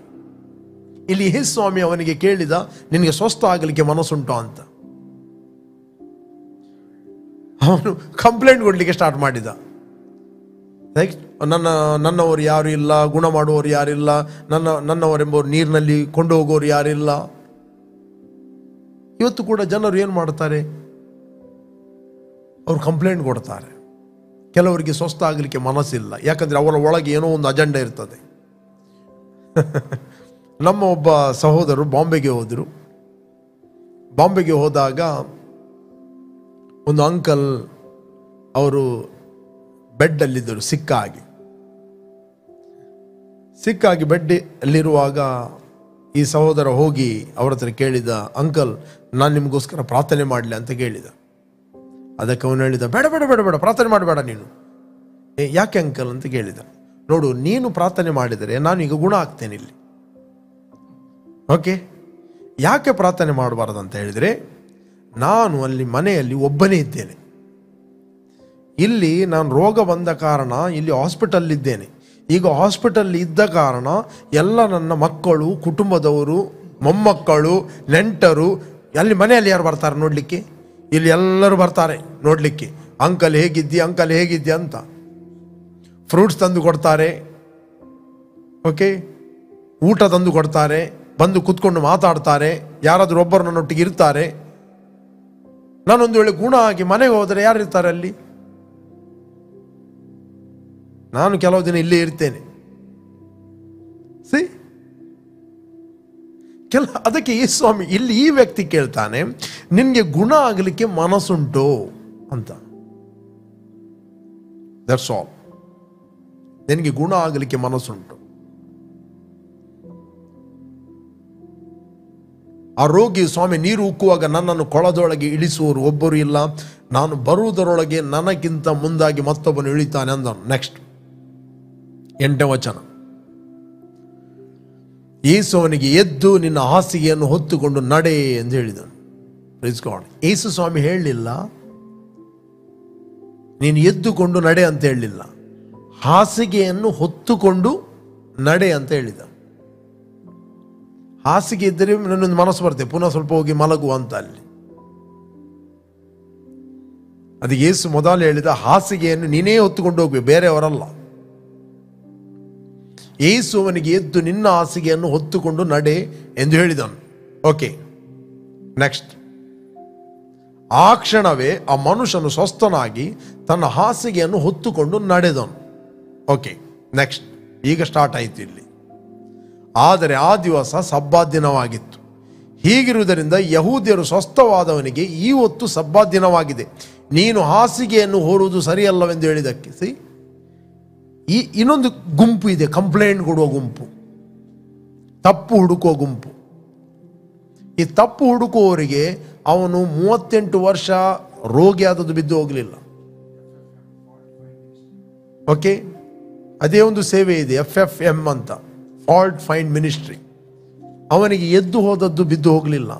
ಇಲ್ಲಿ ಯೇಸು ಸ್ವಾಮಿ ಅವನಿಗೆ ಕೇಳಿದ, ನಿನಗೆ ಸ್ವಸ್ಥ ಆಗಲಿಕ್ಕೆ ಮನಸ್ಸುಂಟು ಅಂತ. ಅವನು ಕಂಪ್ಲೇಂಟ್ ಕೊಡಲಿಕ್ಕೆ ಸ್ಟಾರ್ಟ್ ಮಾಡಿದ. ನನ್ನವರು ಯಾರು ಇಲ್ಲ, ಗುಣ ಮಾಡುವವರು ಯಾರಿಲ್ಲ, ನನ್ನವರೆಂಬವರು ನೀರಿನಲ್ಲಿ ಕೊಂಡು ಹೋಗೋರು ಯಾರಿಲ್ಲ. ಇವತ್ತು ಕೂಡ ಜನರು ಏನು ಮಾಡ್ತಾರೆ, ಅವರು ಕಂಪ್ಲೇಂಟ್ ಕೊಡ್ತಾರೆ. ಕೆಲವರಿಗೆ ಸ್ವಸ್ಥ ಆಗಲಿಕ್ಕೆ ಮನಸ್ಸಿಲ್ಲ, ಯಾಕಂದರೆ ಅವರ ಒಳಗೆ ಏನೋ ಒಂದು ಅಜೆಂಡಾ ಇರ್ತದೆ. ನಮ್ಮ ಒಬ್ಬ ಸಹೋದರರು ಬಾಂಬೆಗೆ ಹೋದರು. ಬಾಂಬೆಗೆ ಹೋದಾಗ ಒಂದು ಅಂಕಲ್ ಅವರು ಬೆಡ್ಡಲ್ಲಿದ್ದರು, ಸಿಕ್ಕಾಗಿ ಬೆಡ್ ಅಲ್ಲಿರುವಾಗ ಈ ಸಹೋದರ ಹೋಗಿ ಅವ್ರ ಹತ್ರ ಕೇಳಿದ, ಅಂಕಲ್ ನಾನು ನಿಮಗೋಸ್ಕರ ಪ್ರಾರ್ಥನೆ ಮಾಡಲಿ ಅಂತ ಕೇಳಿದ. ಅದಕ್ಕೆ ಅವನು ಹೇಳಿದ, ಬೇಡ ಬೇಡ ಬೇಡ ಬೇಡ ಪ್ರಾರ್ಥನೆ ಮಾಡಬೇಡ ನೀನು. ಯಾಕೆ ಅಂಕಲ್ ಅಂತ ಕೇಳಿದ. ನೋಡು, ನೀನು ಪ್ರಾರ್ಥನೆ ಮಾಡಿದರೆ ನಾನು ಈಗ ಗುಣ ಆಗ್ತೇನೆ ಇಲ್ಲಿ. ಓಕೆ, ಯಾಕೆ ಪ್ರಾರ್ಥನೆ ಮಾಡಬಾರ್ದು ಅಂತ ಹೇಳಿದರೆ, ನಾನು ಅಲ್ಲಿ ಮನೆಯಲ್ಲಿ ಒಬ್ಬನೇ ಇದ್ದೇನೆ. ಇಲ್ಲಿ ನಾನು ರೋಗ ಬಂದ ಕಾರಣ ಇಲ್ಲಿ ಹಾಸ್ಪಿಟಲ್ ಇದ್ದೇನೆ. ಈಗ ಹಾಸ್ಪಿಟಲ್ ಇದ್ದ ಕಾರಣ ಎಲ್ಲ ನನ್ನ ಮಕ್ಕಳು, ಕುಟುಂಬದವರು, ಮೊಮ್ಮಕ್ಕಳು, ನೆಂಟರು, ಅಲ್ಲಿ ಮನೆಯಲ್ಲಿ ಯಾರು ಬರ್ತಾರೆ ನೋಡಲಿಕ್ಕೆ? ಇಲ್ಲಿ ಎಲ್ಲರೂ ಬರ್ತಾರೆ ನೋಡಲಿಕ್ಕೆ. ಅಂಕಲ್ ಹೇಗಿದ್ದಿ ಅಂತ ಫ್ರೂಟ್ಸ್ ತಂದು ಕೊಡ್ತಾರೆ. ಓಕೆ, ಊಟ ತಂದು ಕೊಡ್ತಾರೆ, ಬಂದು ಕೂತ್ಕೊಂಡು ಮಾತಾಡ್ತಾರೆ, ಯಾರಾದರೂ ಒಬ್ಬರು ನನ್ನೊಟ್ಟಿಗೆ ಇರ್ತಾರೆ. ನಾನೊಂದು ವೇಳೆ ಗುಣ ಆಗಿ ಮನೆಗೆ ಹೋದರೆ ಯಾರು ಇರ್ತಾರೆ ಅಲ್ಲಿ? ನಾನು ಕೆಲವು ದಿನ ಇಲ್ಲೇ ಇರ್ತೇನೆ. ಅದಕ್ಕೆ ಈ ಸ್ವಾಮಿ ಇಲ್ಲಿ ಈ ವ್ಯಕ್ತಿ ಕೇಳ್ತಾನೆ, ನಿನ್ಗೆ ಗುಣ ಆಗಲಿಕ್ಕೆ ಮನಸ್ಸುಂಟು ಅಂತ. That's all. ನಿನಗೆ ಗುಣ ಆಗಲಿಕ್ಕೆ ಮನಸ್ಸುಂಟು. ಆ ರೋಗಿ, ಸ್ವಾಮಿ ನೀರು ಉಕ್ಕುವಾಗ ನನ್ನನ್ನು ಕೊಳದೊಳಗೆ ಇಳಿಸುವವರು ಒಬ್ಬರು ಇಲ್ಲ, ನಾನು ಬರುವುದರೊಳಗೆ ನನಗಿಂತ ಮುಂದಾಗಿ ಮತ್ತೊಬ್ಬನು ಇಳಿತಾನೆ ಅಂದನು. ನೆಕ್ಸ್ಟ್ 8ನೇ ವಚನ, ಯೇಸು ಅವನಿಗೆ, ಎದ್ದು ನಿನ್ನ ಹಾಸಿಗೆಯನ್ನು ಹೊತ್ತುಕೊಂಡು ನಡೆ ಎಂದು ಹೇಳಿದನು. Praise God. ಯೇಸು ಸ್ವಾಮಿ ಹೇಳಲಿಲ್ಲ ನೀನು ಎದ್ದುಕೊಂಡು ನಡೆ ಅಂತ ಹೇಳಲಿಲ್ಲ, ಹಾಸಿಗೆಯನ್ನು ಹೊತ್ತುಕೊಂಡು ನಡೆ ಅಂತ ಹೇಳಿದ. ಹಾಸಿಗೆ ಇದ್ದರೆ ನನ್ನೊಂದು ಮನಸ್ಸು ಬರ್ತದೆ, ಪುನಃ ಸ್ವಲ್ಪ ಹೋಗಿ ಮಲಗುವ ಅಂತ. ಅಲ್ಲಿ ಅದು ಯೇಸು ಮೊದಲು ಹೇಳಿದ, ಹಾಸಿಗೆಯನ್ನು ನೀನೇ ಹೊತ್ತುಕೊಂಡು ಹೋಗ್ಬೇಕು, ಬೇರೆಯವರಲ್ಲ. ಯೇಸು ಅವನಿಗೆ, ಎದ್ದು ನಿನ್ನ ಹಾಸಿಗೆಯನ್ನು ಹೊತ್ತುಕೊಂಡು ನಡೆ ಎಂದು ಹೇಳಿದನು. Okay, next. ಆ ಕ್ಷಣವೇ ಆ ಮನುಷ್ಯನು ಸ್ವಸ್ಥನಾಗಿ ತನ್ನ ಹಾಸಿಗೆಯನ್ನು ಹೊತ್ತುಕೊಂಡು ನಡೆದನು. Okay, next. ಈಗ ಸ್ಟಾರ್ಟ್ ಆಯಿತು ಇಲ್ಲಿ. ಆದರೆ ಆ ದಿವಸ ಸಬ್ಬಾತ್ ದಿನವಾಗಿತ್ತು. ಹೀಗಿರುವುದರಿಂದ ಯಹೂದ್ಯರು ಸ್ವಸ್ಥವಾದವನಿಗೆ, ಈ ಹೊತ್ತು ಸಬ್ಬಾತ್ ದಿನವಾಗಿದೆ, ನೀನು ಹಾಸಿಗೆಯನ್ನು ಹೊರುವುದು ಸರಿಯಲ್ಲವೆಂದು ಹೇಳಿದಕ್ಕೆ ಇನ್ನೊಂದು ಗುಂಪು ಇದೆ, ಕಂಪ್ಲೇಂಟ್ ಕೊಡುವ ಗುಂಪು, ತಪ್ಪು ಹುಡುಕುವ ಗುಂಪು. ಈ ತಪ್ಪು ಹುಡುಕುವವರಿಗೆ ಅವನು 38 ವರ್ಷ ರೋಗಿ ಆದದ್ದು ಬಿದ್ದು ಹೋಗಲಿಲ್ಲ. ಓಕೆ, ಅದೇ ಒಂದು ಸೇವೆ ಇದೆ, FFM ಅಂತ, ಫಾಲ್ಟ್ ಫೈಂಡ್ ಮಿನಿಸ್ಟ್ರಿ. ಅವನಿಗೆ ಎದ್ದು ಹೋದದ್ದು ಬಿದ್ದು ಹೋಗಲಿಲ್ಲ,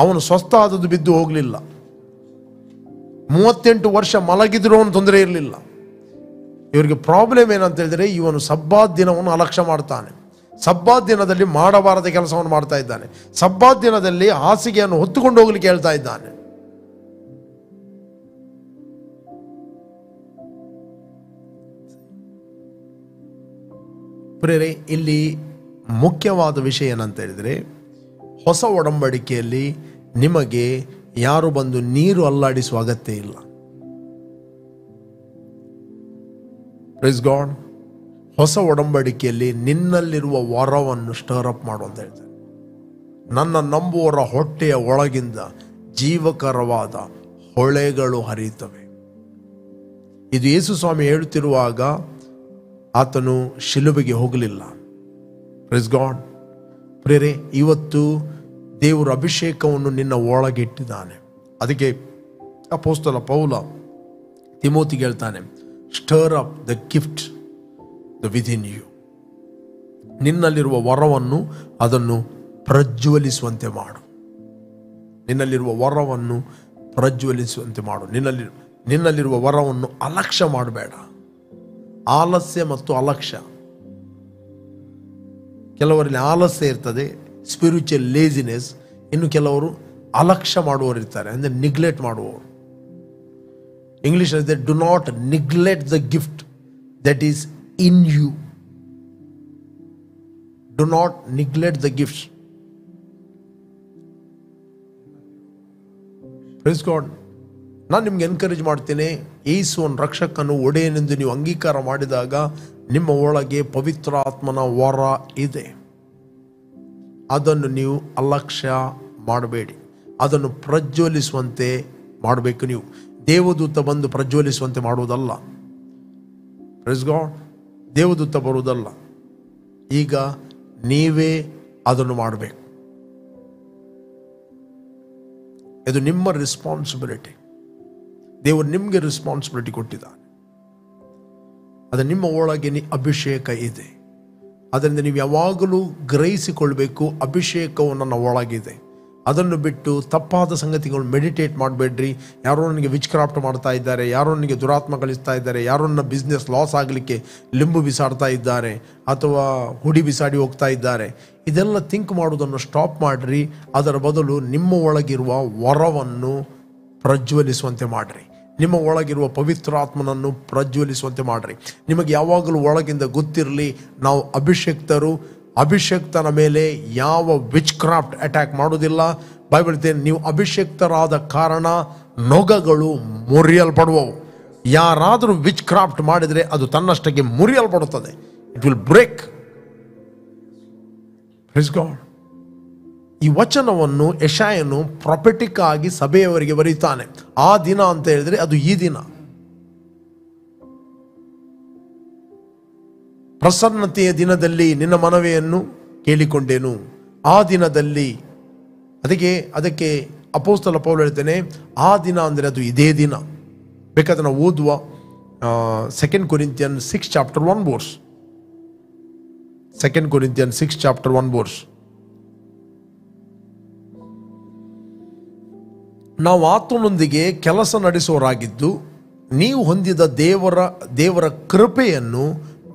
ಅವನು ಸ್ವಸ್ಥ ಆದದ್ದು ಬಿದ್ದು ಹೋಗಲಿಲ್ಲ. 38 ವರ್ಷ ಮಲಗಿದ್ರು ಅವನು ತೊಂದರೆ ಇರಲಿಲ್ಲ. ಇವರಿಗೆ ಪ್ರಾಬ್ಲಮ್ ಏನಂತ ಹೇಳಿದ್ರೆ, ಇವನು ಸಬ್ಬಾತ್ ದಿನವನ್ನು ಅಲಕ್ಷ್ಯ ಮಾಡ್ತಾನೆ. ಸಬ್ಬಾತ್ ದಿನದಲ್ಲಿ ಮಾಡಬಾರದ ಕೆಲಸವನ್ನು ಮಾಡ್ತಾ ಇದ್ದಾನೆ. ಸಬ್ಬಾತ್ ದಿನದಲ್ಲಿ ಹಾಸಿಗೆಯನ್ನು ಹೊತ್ತುಕೊಂಡು ಹೋಗ್ಲಿಕ್ಕೆ ಹೇಳ್ತಾ ಇದ್ದಾನೆ. ಪ್ರೇರೆ, ಇಲ್ಲಿ ಮುಖ್ಯವಾದ ವಿಷಯ ಏನಂತ ಹೇಳಿದರೆ, ಹೊಸ ಒಡಂಬಡಿಕೆಯಲ್ಲಿ ನಿಮಗೆ ಯಾರು ಬಂದು ನೀರು ಅಲ್ಲಾಡಿಸುವ ಅಗತ್ಯ ಇಲ್ಲ. Praise God. ಹೊಸ ಒಡಂಬಡಿಕೆಯಲ್ಲಿ ನಿನ್ನಲ್ಲಿರುವ ವರವನ್ನು ಸ್ಟರ್ ಅಪ್ ಮಾಡು ಅಂತ ಹೇಳ್ತಾರೆ. ನನ್ನ ನಂಬುವವರ ಹೊಟ್ಟೆಯ ಒಳಗಿಂದ ಜೀವಕರವಾದ ಹೊಳೆಗಳು ಹರಿಯುತ್ತವೆ. ಇದು ಯೇಸು ಸ್ವಾಮಿ ಹೇಳುತ್ತಿರುವಾಗ ಆತನು ಶಿಲುಬೆಗೆ ಹೋಗಲಿಲ್ಲ. Price God. ಪ್ರೇರೆ, ಇವತ್ತು ದೇವರ ಅಭಿಷೇಕವನ್ನು ನಿನ್ನ ಒಳಗೆ ಇಟ್ಟಿದ್ದಾನೆ. ಅದಕ್ಕೆ ಅಪೊಸ್ತಲ ಪೌಲ ತಿಮೋತಿಗೆ ಹೇಳ್ತಾನೆ, stir up the gift the within you. ನಿನ್ನಲ್ಲಿರುವ ವರವನ್ನು ಅದನ್ನು ಪ್ರಜ್ವಲಿಸುವಂತೆ ಮಾಡು. ನಿನ್ನಲ್ಲಿರುವ ವರವನ್ನು ಪ್ರಜ್ವಲಿಸುವಂತೆ ಮಾಡು. ನಿನ್ನಲ್ಲಿರುವ ವರವನ್ನು ಅಲಕ್ಷ್ಯ ಮಾಡಬೇಡ. ಆಲಸ್ಯ ಮತ್ತು ಅಲಕ್ಷ್ಯ, ಕೆಲವರಲ್ಲಿ ಆಲಸ್ಯ ಇರ್ತದೆ, ಸ್ಪಿರಿಚುವಲ್ ಲೇಜಿನೆಸ್. ಇನ್ನು ಕೆಲವರು ಅಲಕ್ಷ್ಯ ಮಾಡುವವರು ಇರ್ತಾರೆ, ಅಂದರೆ ನಿಗ್ಲೆಕ್ಟ್ ಮಾಡುವವರು. ಇಂಗ್ಲಿಷ್ ಇದೆ, do not neglect the gift that is in you. Do not neglect the gift. Praise God. ನಾನು ನಿಮ್ಗೆ ಎನ್ಕರೇಜ್ ಮಾಡ್ತೇನೆ, ಯೇಸುವನ್ನು ರಕ್ಷಕನು ಒಡೆಯನೆಂದು ನೀವು ಅಂಗೀಕಾರ ಮಾಡಿದಾಗ ನಿಮ್ಮ ಒಳಗೆ ಪವಿತ್ರ ಆತ್ಮನ ವರ ಇದೆ. ಅದನ್ನು ನೀವು ಅಲಕ್ಷ್ಯ ಮಾಡಬೇಡಿ, ಅದನ್ನು ಪ್ರಜ್ವಲಿಸುವಂತೆ ಮಾಡಬೇಕು. ನೀವು ದೇವದೂತ ಬಂದು ಪ್ರಜ್ವಲಿಸುವಂತೆ ಮಾಡುವುದಲ್ಲ. Praise God. ದೇವದೂತ ಬರುವುದಲ್ಲ, ಈಗ ನೀವೇ ಅದನ್ನು ಮಾಡಬೇಕು. ಇದು ನಿಮ್ಮ ರೆಸ್ಪಾನ್ಸಿಬಿಲಿಟಿ. ದೇವರು ನಿಮಗೆ ರೆಸ್ಪಾನ್ಸಿಬಿಲಿಟಿ ಕೊಟ್ಟಿದ್ದಾನೆ. ಅದು ನಿಮ್ಮ ಒಳಗೆ ಅಭಿಷೇಕ ಇದೆ. ಅದರಿಂದ ನೀವು ಯಾವಾಗಲೂ ಗ್ರಹಿಸಿಕೊಳ್ಬೇಕು, ಅಭಿಷೇಕವು ನನ್ನ ಒಳಗಿದೆ. ಅದನ್ನು ಬಿಟ್ಟು ತಪ್ಪಾದ ಸಂಗತಿಗಳು ಮೆಡಿಟೇಟ್ ಮಾಡಬೇಡ್ರಿ. ಯಾರೋ ನನಗೆ ವಿಚ್ ಕ್ರಾಫ್ಟ್ ಮಾಡ್ತಾ ಇದ್ದಾರೆ, ಯಾರೋ ನನಗೆ ದುರಾತ್ಮ ಕಳಿಸ್ತಾ ಇದ್ದಾರೆ, ಯಾರೋ ನನ್ನ ಬಿಸ್ನೆಸ್ ಲಾಸ್ ಆಗಲಿಕ್ಕೆ ಲಿಂಬು ಬಿಸಾಡ್ತಾ ಇದ್ದಾರೆ ಅಥವಾ ಹುಡಿ ಬಿಸಾಡಿ ಹೋಗ್ತಾ ಇದ್ದಾರೆ. ಇದೆಲ್ಲ ಥಿಂಕ್ ಮಾಡೋದನ್ನು ಸ್ಟಾಪ್ ಮಾಡಿರಿ. ಅದರ ಬದಲು ನಿಮ್ಮ ಒಳಗಿರುವ ವರವನ್ನು ಪ್ರಜ್ವಲಿಸುವಂತೆ ಮಾಡಿರಿ. ನಿಮ್ಮ ಒಳಗಿರುವ ಪವಿತ್ರಾತ್ಮನನ್ನು ಪ್ರಜ್ವಲಿಸುವಂತೆ ಮಾಡಿರಿ. ನಿಮಗೆ ಯಾವಾಗಲೂ ಒಳಗಿಂದ ಗೊತ್ತಿರಲಿ, ನಾವು ಅಭಿಷಕ್ತರು. ಅಭಿಷಕ್ತನ ಮೇಲೆ ಯಾವ ವಿಚ್ ಕ್ರಾಫ್ಟ್ ಅಟ್ಯಾಕ್ ಮಾಡೋದಿಲ್ಲ. ಬೈಬಲ್ ಹೇಳ್ತೇನೆ, ನೀವು ಅಭಿಷಕ್ತರಾದ ಕಾರಣ ನೊಗಗಳು ಮುರಿಯಲ್ಪಡುವವು. ಯಾರಾದರೂ ವಿಚ್ ಕ್ರಾಫ್ಟ್ ಮಾಡಿದರೆ ಅದು ತನ್ನಷ್ಟಕ್ಕೆ ಮುರಿಯಲ್ಪಡುತ್ತದೆ. It will break. Praise God. ಈ ವಚನವನ್ನು ಯೆಶಾಯನು ಪ್ರೊಫೆಟಿಕ್ ಆಗಿ ಸಭೆಯವರಿಗೆ ಬರೀತಾನೆ. ಆ ದಿನ ಅಂತ ಹೇಳಿದ್ರೆ ಅದು ಈ ದಿನ. ಪ್ರಸನ್ನತೆಯ ದಿನದಲ್ಲಿ ನಿನ್ನ ಮನವಿಯನ್ನು ಕೇಳಿಕೊಂಡೇನು. ಆ ದಿನದಲ್ಲಿ ಅದಕ್ಕೆ ಅಪೊಸ್ತಲ ಪೌಲ ಹೇಳ್ತೇನೆ, ಆ ದಿನ ಅಂದರೆ ಅದು ಇದೇ ದಿನ. ಬೇಕಾದ್ರೆ ನಾವು ಓದುವ 2 Corinthians 6:1 verse. 2 Corinthians 6:1 verse. ನಾವು ಆತನೊಂದಿಗೆ ಕೆಲಸ ನಡೆಸುವವರಾಗಿದ್ದು ನೀವು ಹೊಂದಿದ ದೇವರ ಕೃಪೆಯನ್ನು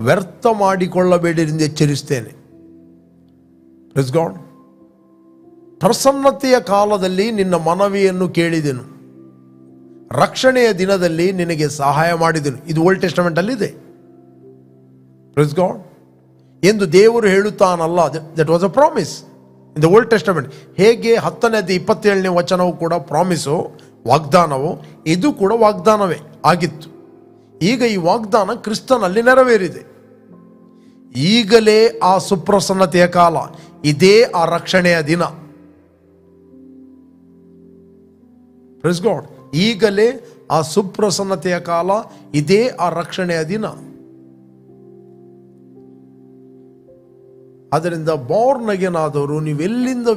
ವ್ಯರ್ಥ ಮಾಡಿಕೊಳ್ಳಬೇಡಿರೆಂದು ಎಚ್ಚರಿಸ್ತೇನೆ. Praise God. ಪ್ರಸನ್ನತೆಯ ಕಾಲದಲ್ಲಿ ನಿನ್ನ ಮನವಿಯನ್ನು ಕೇಳಿದೆನು, ರಕ್ಷಣೆಯ ದಿನದಲ್ಲಿ ನಿನಗೆ ಸಹಾಯ ಮಾಡಿದೆನು. ಇದು ಓಲ್ಡ್ ಟೆಸ್ಟಮೆಂಟ್ ಅಲ್ಲಿ ಇದೆ. Praise God. ಎಂದು ದೇವರು ಹೇಳುತ್ತಾನಲ್ಲ, that was a promise in the old testament. ಹೇಗೆ 10-27 ವಚನವು ಕೂಡ ಪ್ರಾಮಿಸು, ವಾಗ್ದಾನವು, ಇದು ಕೂಡ ವಾಗ್ದಾನವೇ ಆಗಿತ್ತು. ಈಗ ಈ ವಾಗ್ದಾನ ಕ್ರಿಸ್ತನಲ್ಲಿ ನೆರವೇರಿದೆ. ಈಗಲೇ ಆ ಸುಪ್ರಸನ್ನತೆಯ ಕಾಲ, ಇದೇ ಆ ರಕ್ಷಣೆಯ ದಿನ. Praise God. ಈಗಲೇ ಆ ಸುಪ್ರಸನ್ನತೆಯ ಕಾಲ, ಇದೇ ಆ ರಕ್ಷಣೆಯ ದಿನ. ಅದರಿಂದ ಬಾರ್ನ್ ಅಗೇನ್ ಆದವರು ನೀವೆಲ್ಲಿಂದ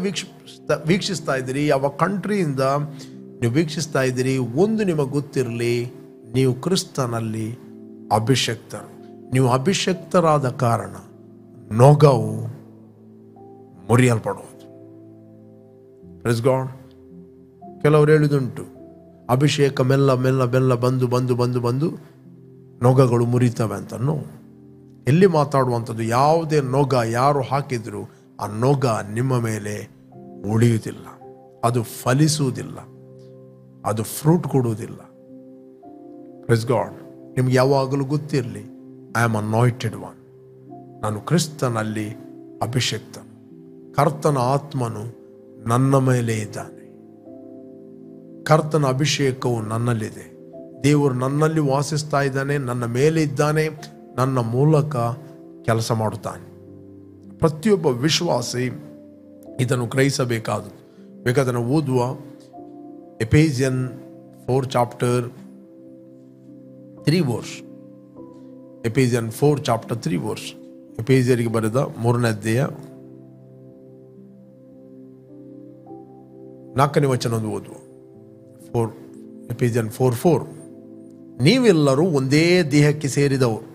ವೀಕ್ಷಿಸ್ತಾ ಇದ್ದೀರಿ, ಯಾವ ಕಂಟ್ರಿಯಿಂದ ನೀವು ವೀಕ್ಷಿಸ್ತಾ ಇದ್ದೀರಿ, ಒಂದು ನಿಮಗೆ ಗೊತ್ತಿರಲಿ, ನೀವು ಕ್ರಿಸ್ತನಲ್ಲಿ ಅಭಿಷಕ್ತರು. ನೀವು ಅಭಿಷಕ್ತರಾದ ಕಾರಣ ನೊಗವು ಮುರಿಯಲ್ಪಡುವುದು. Praise God. ಕೆಲವರು ಹೇಳುವುದುಂಟು, ಅಭಿಷೇಕ ಮೆಲ್ಲ ಮೆಲ್ಲ ಮೆಲ್ಲ ಬಂದು ಬಂದು ಬಂದು ಬಂದು ನೊಗಗಳು ಮುರಿತವೆ ಅಂತ. ಎಲ್ಲಿ ಮಾತಾಡುವಂಥದ್ದು? ಯಾವುದೇ ನೊಗ ಯಾರು ಹಾಕಿದ್ರು ಆ ನೊಗ ನಿಮ್ಮ ಮೇಲೆ ಉಳಿಯುವುದಿಲ್ಲ, ಅದು ಫಲಿಸುವುದಿಲ್ಲ, ಅದು ಫ್ರೂಟ್ ಕೊಡುವುದಿಲ್ಲ. Praise God. ನಿಮ್ಗೆ ಯಾವಾಗಲೂ ಗೊತ್ತಿರಲಿ, ಐ ಆಮ್ ಅನಾಯಿಂಟೆಡ್ ಒನ್. ನಾನು ಕ್ರಿಸ್ತನಲ್ಲಿ ಅಭಿಷಕ್ತನು. ಕರ್ತನ ಆತ್ಮನು ನನ್ನ ಮೇಲೆ ಇದ್ದಾನೆ. ಕರ್ತನ ಅಭಿಷೇಕವು ನನ್ನಲ್ಲಿದೆ. ದೇವರು ನನ್ನಲ್ಲಿ ವಾಸಿಸ್ತಾ ಇದ್ದಾನೆ, ನನ್ನ ಮೇಲೆ ಇದ್ದಾನೆ, ನನ್ನ ಮೂಲಕ ಕೆಲಸ ಮಾಡುತ್ತಾನೆ. ಪ್ರತಿಯೊಬ್ಬ ವಿಶ್ವಾಸಿ ಇದನ್ನು ಗ್ರಹಿಸಬೇಕಾದದ್ದು. ಬೇಕಾದ್ರೆ ನಾವು ಓದುವ ಎಫೆಸಿಯನ್ 4:3 verse. ಎಫೆಸಿಯನ್ 4:3 verse. ಎಫೆಸಿಯರಿಗೆ ಬರೆದ 3ನೇ ಅಧ್ಯಾಯ 4ನೇ ವಚನ ಓದುವ. ಎಫೆಸಿಯನ್ 4:4. ನೀವೆಲ್ಲರೂ ಒಂದೇ ದೇಹಕ್ಕೆ ಸೇರಿದವರು.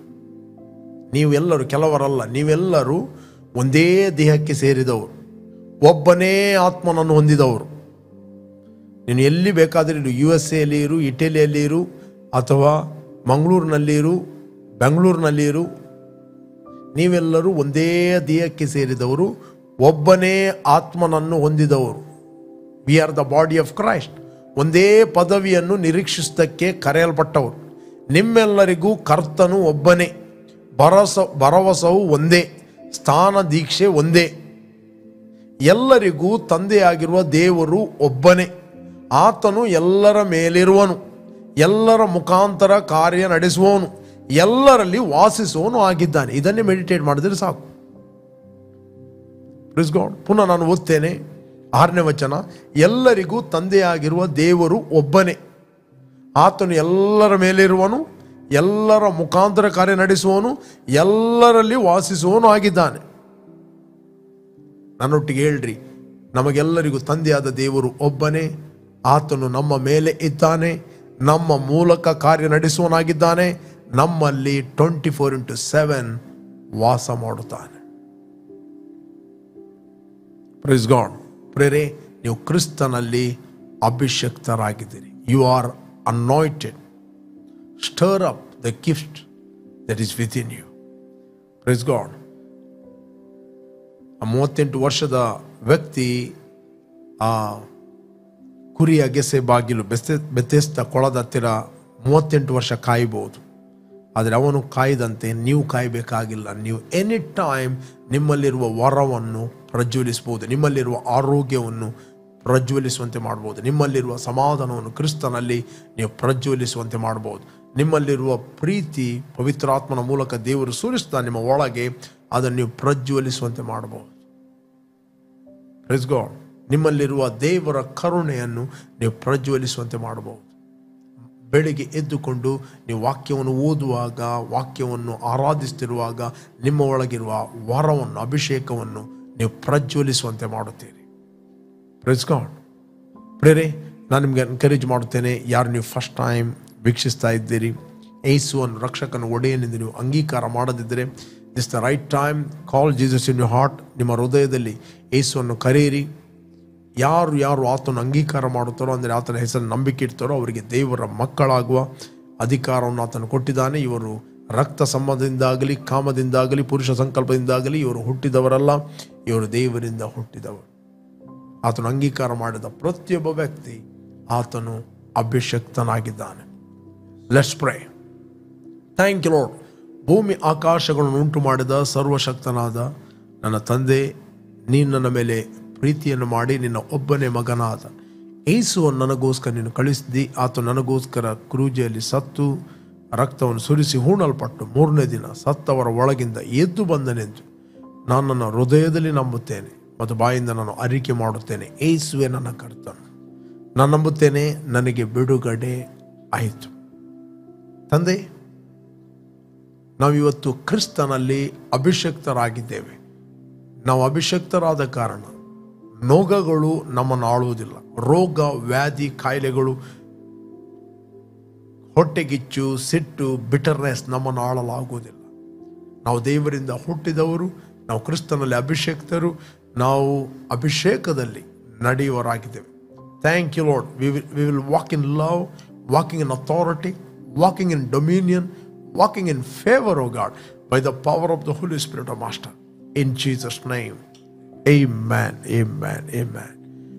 ನೀವೆಲ್ಲರೂ, ಕೆಲವರಲ್ಲ, ನೀವೆಲ್ಲರೂ ಒಂದೇ ದೇಹಕ್ಕೆ ಸೇರಿದವರು, ಒಬ್ಬನೇ ಆತ್ಮನನ್ನು ಹೊಂದಿದವರು. ನೀನು ಎಲ್ಲಿ ಬೇಕಾದರೆ ಇರು, USA ಅಲ್ಲಿ ಇರು, ಇಟಲಿಯಲ್ಲಿ ಇರು, ಅಥವಾ ಮಂಗಳೂರಿನಲ್ಲಿ ಇರು, ಬೆಂಗಳೂರಿನಲ್ಲಿ ಇರು, ನೀವೆಲ್ಲರೂ ಒಂದೇ ದೇಹಕ್ಕೆ ಸೇರಿದವರು, ಒಬ್ಬನೇ ಆತ್ಮನನ್ನು ಹೊಂದಿದವರು. We are the body of Christ. ಒಂದೇ ಪದವಿಯನ್ನು ನಿರೀಕ್ಷಿಸುವುದಕ್ಕೆ ಕರೆಯಲ್ಪಟ್ಟವರು. ನಿಮ್ಮೆಲ್ಲರಿಗೂ ಕರ್ತನು ಒಬ್ಬನೇ, ಭರವಸವು ಒಂದೇ, ಸ್ಥಾನ ದೀಕ್ಷೆ ಒಂದೇ. ಎಲ್ಲರಿಗೂ ತಂದೆಯಾಗಿರುವ ದೇವರು ಒಬ್ಬನೇ. ಆತನು ಎಲ್ಲರ ಮೇಲಿರುವನು, ಎಲ್ಲರ ಮುಖಾಂತರ ಕಾರ್ಯ ನಡೆಸುವವನು, ಎಲ್ಲರಲ್ಲಿ ವಾಸಿಸುವವನು ಆಗಿದ್ದಾನೆ. ಇದನ್ನೇ ಮೆಡಿಟೇಟ್ ಮಾಡಿದ್ರೆ ಸಾಕು. Praise God. ಪುನಃ ನಾನು ಓದ್ತೇನೆ 6ನೇ ವಚನ. ಎಲ್ಲರಿಗೂ ತಂದೆಯಾಗಿರುವ ದೇವರು ಒಬ್ಬನೇ. ಆತನು ಎಲ್ಲರ ಮೇಲಿರುವನು, ಎಲ್ಲರ ಮುಖಾಂತರ ಕಾರ್ಯ ನಡೆಸುವವನು, ಎಲ್ಲರಲ್ಲಿ ವಾಸಿಸುವವನು ಆಗಿದ್ದಾನೆ. ನನ್ನೊಟ್ಟಿಗೆ ಹೇಳ್ರಿ, ನಮಗೆಲ್ಲರಿಗೂ ತಂದೆಯಾದ ದೇವರು ಒಬ್ಬನೇ. ಆತನು ನಮ್ಮ ಮೇಲೆ ಇದ್ದಾನೆ, ನಮ್ಮ ಮೂಲಕ ಕಾರ್ಯ ನಡೆಸುವನಾಗಿದ್ದಾನೆ, ನಮ್ಮಲ್ಲಿ 24/7 ವಾಸ ಮಾಡುತ್ತಾನೆ. Praise God. ಪ್ರೇರೆ, ನೀವು ಕ್ರಿಸ್ತನಲ್ಲಿ ಅಭಿಷಕ್ತರಾಗಿದ್ದೀರಿ. You are anointed. Stir up the gift that is within you. Praise God. 38 ವರ್ಷದ ವ್ಯಕ್ತಿ ಆ ಕುರಿಯ ಗೆಸೆ ಬಾಗಿಲು ಬೆತೆಸ್ದ ಕೊಳದ ಹತ್ತಿರ 38 ವರ್ಷ ಕಾಯಬಹುದು. ಆದರೆ ಅವನು ಕಾಯ್ದಂತೆ ನೀವು ಕಾಯಬೇಕಾಗಿಲ್ಲ. ನೀವು ಎನಿ ಟೈಮ್ ನಿಮ್ಮಲ್ಲಿರುವ ವರವನ್ನು ಪ್ರಜ್ವಲಿಸಬಹುದು, ನಿಮ್ಮಲ್ಲಿರುವ ಆರೋಗ್ಯವನ್ನು ಪ್ರಜ್ವಲಿಸುವಂತೆ ಮಾಡ್ಬೋದು, ನಿಮ್ಮಲ್ಲಿರುವ ಸಮಾಧಾನವನ್ನು ಕ್ರಿಸ್ತನಲ್ಲಿ ನೀವು ಪ್ರಜ್ವಲಿಸುವಂತೆ ಮಾಡ್ಬೋದು, ನಿಮ್ಮಲ್ಲಿರುವ ಪ್ರೀತಿ ಪವಿತ್ರಾತ್ಮನ ಮೂಲಕ ದೇವರು ಸುರಿಸ್ತಾ ನಿಮ್ಮ ಒಳಗೆ ಅದನ್ನು ನೀವು ಪ್ರಜ್ವಲಿಸುವಂತೆ ಮಾಡಬಹುದು. Praise God. ನಿಮ್ಮಲ್ಲಿರುವ ದೇವರ ಕರುಣೆಯನ್ನು ನೀವು ಪ್ರಜ್ವಲಿಸುವಂತೆ ಮಾಡಬಹುದು. ಬೆಳಿಗ್ಗೆ ಎದ್ದುಕೊಂಡು ನೀವು ವಾಕ್ಯವನ್ನು ಓದುವಾಗ, ವಾಕ್ಯವನ್ನು ಆರಾಧಿಸ್ತಿರುವಾಗ ನಿಮ್ಮ ಒಳಗಿರುವ ವರವನ್ನು, ಅಭಿಷೇಕವನ್ನು ನೀವು ಪ್ರಜ್ವಲಿಸುವಂತೆ ಮಾಡುತ್ತೀರಿ. Price God. ಪ್ರೇರೆ, ನಾನು ನಿಮಗೆ ಎನ್ಕರೇಜ್ ಮಾಡುತ್ತೇನೆ, ಯಾರು ನೀವು ಫಸ್ಟ್ ಟೈಮ್ ವೀಕ್ಷಿಸ್ತಾ ಇದ್ದೀರಿ, ಯೇಸುವನ್ನು ರಕ್ಷಕನ ಒಡೆಯನೆಂದು ನೀವು ಅಂಗೀಕಾರ ಮಾಡದಿದ್ದರೆ, this the right time. Call Jesus in your heart. ನಿಮ್ಮ ಹೃದಯದಲ್ಲಿ ಯೇಸುವನ್ನು ಕರೆಯಿರಿ. ಯಾರು ಆತನ ಅಂಗೀಕಾರ ಮಾಡುತ್ತಾರೋ, ಅಂದರೆ ಆತನ ಹೆಸರನ್ನು ನಂಬಿಕೆ ಇಡ್ತಾರೋ, ಅವರಿಗೆ ದೇವರ ಮಕ್ಕಳಾಗುವ ಅಧಿಕಾರವನ್ನು ಆತನು ಕೊಟ್ಟಿದ್ದಾನೆ. ಇವರು ರಕ್ತ ಸಂಬಂಧದಿಂದಾಗಲಿ, ಕಾಮದಿಂದಾಗಲಿ, ಪುರುಷ ಸಂಕಲ್ಪದಿಂದಾಗಲಿ ಇವರು ಹುಟ್ಟಿದವರಲ್ಲ, ಇವರು ದೇವರಿಂದ ಹುಟ್ಟಿದವರು. ಆತನು ಅಂಗೀಕಾರ ಮಾಡಿದ ಪ್ರತಿಯೊಬ್ಬ ವ್ಯಕ್ತಿ ಆತನು ಅಭಿಷಕ್ತನಾಗಿದ್ದಾನೆ. Let's pray. Thank you Lord. ಭೂಮಿ ಆಕಾಶಗಳನ್ನು ಉಂಟು ಮಾಡಿದ ಸರ್ವಶಕ್ತನಾದ ನನ್ನ ತಂದೆ, ನೀನು ನನ್ನ ಮೇಲೆ ಪ್ರೀತಿಯನ್ನು ಮಾಡಿ ನಿನ್ನ ಒಬ್ಬನೇ ಮಗನಾದ ಯೇಸುವನ್ನು ನನಗೋಸ್ಕರ ನೀನು ಕಳಿಸಿದಿ. ಆತ ನನಗೋಸ್ಕರ ಕ್ರೂಜೆಯಲ್ಲಿ ಸತ್ತು ರಕ್ತವನ್ನು ಸುರಿಸಿ ಹೂಣಲ್ಪಟ್ಟು 3ನೇ ದಿನ ಸತ್ತವರ ಒಳಗಿಂದ ಎದ್ದು ಬಂದನೆಂದು ನಾನು ನನ್ನ ಹೃದಯದಲ್ಲಿ ನಂಬುತ್ತೇನೆ ಮತ್ತು ಬಾಯಿಂದ ನಾನು ಅರಿಕೆ ಮಾಡುತ್ತೇನೆ. ಯೇಸುವೆ ನನ್ನ ಕರ್ತನು. ನಾನು ನಂಬುತ್ತೇನೆ, ನನಗೆ ಬಿಡುಗಡೆ ಆಯಿತು. ತಂದೆ, ನಾವಿವತ್ತು ಕ್ರಿಸ್ತನಲ್ಲಿ ಅಭಿಷಕ್ತರಾಗಿದ್ದೇವೆ. ನಾವು ಅಭಿಷಕ್ತರಾದ ಕಾರಣ ರೋಗಗಳು ನಮ್ಮನ್ನು ಆಳುವುದಿಲ್ಲ. ರೋಗ, ವ್ಯಾಧಿ, ಕಾಯಿಲೆಗಳು, ಹೊಟ್ಟೆಗಿಚ್ಚು, ಸಿಟ್ಟು, ಬಿಟರ್ನೆಸ್ ನಮ್ಮನ್ನು ಆಳಲಾಗುವುದಿಲ್ಲ. ನಾವು ದೇವರಿಂದ ಹುಟ್ಟಿದವರು, ನಾವು ಕ್ರಿಸ್ತನಲ್ಲಿ ಅಭಿಷೇಕ್ತರು, ನಾವು ಅಭಿಷೇಕದಲ್ಲಿ ನಡೆಯುವರಾಗಿದ್ದೇವೆ. Thank you Lord. We will walk in love, walking in authority, walking in dominion, walking in favor, oh God, by the power of the Holy Spirit of Master. In Jesus' name, amen, amen, amen.